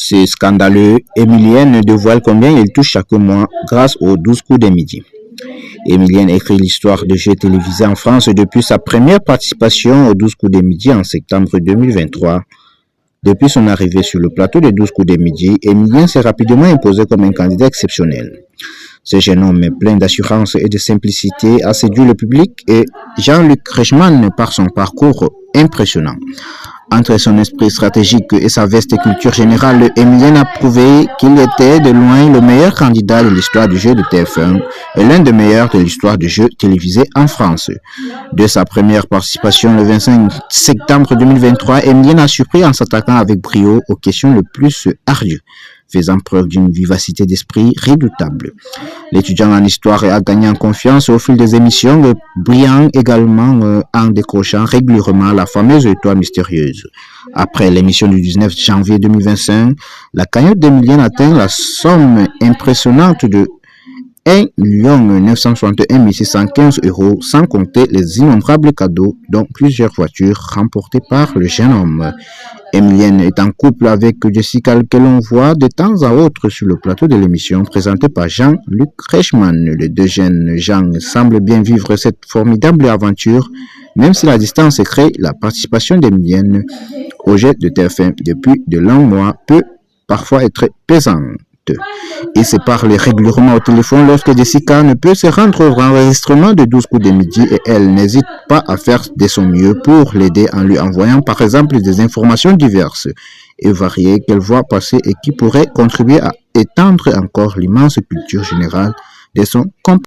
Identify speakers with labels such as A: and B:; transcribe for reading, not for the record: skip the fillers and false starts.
A: C'est scandaleux. Emilienne dévoile combien il touche chaque mois grâce aux 12 coups de midi. Emilienne écrit l'histoire de jeux télévisés en France depuis sa première participation aux 12 coups de midi en septembre 2023. Depuis son arrivée sur le plateau des 12 coups de midi, Emilienne s'est rapidement imposé comme un candidat exceptionnel. Ce jeune homme plein d'assurance et de simplicité a séduit le public et Jean-Luc Reichmann par son parcours impressionnant. Entre son esprit stratégique et sa vaste culture générale, Emilienne a prouvé qu'il était de loin le meilleur candidat de l'histoire du jeu de TF1 et l'un des meilleurs de l'histoire du jeu télévisé en France. De sa première participation le 25 septembre 2023, Emilienne a surpris en s'attaquant avec brio aux questions les plus ardues, faisant preuve d'une vivacité d'esprit redoutable. L'étudiant en histoire a gagné en confiance au fil des émissions, brillant également en décrochant régulièrement la fameuse étoile mystérieuse. Après l'émission du 19 janvier 2025, la cagnotte d'Emilienne atteint la somme impressionnante de 1 961 615 €, sans compter les innombrables cadeaux, dont plusieurs voitures remportées par le jeune homme. Emilienne est en couple avec Jessica, que l'on voit de temps à autre sur le plateau de l'émission présentée par Jean-Luc Reichmann. Les deux jeunes gens semblent bien vivre cette formidable aventure, même si la distance crée la participation d'Emilienne au jet de TF1 depuis de longs mois peut parfois être pesante. Il se parle régulièrement au téléphone lorsque Jessica ne peut se rendre au enregistrement de 12 coups de midi et elle n'hésite pas à faire de son mieux pour l'aider en lui envoyant par exemple des informations diverses et variées qu'elle voit passer et qui pourraient contribuer à étendre encore l'immense culture générale de son compagnon.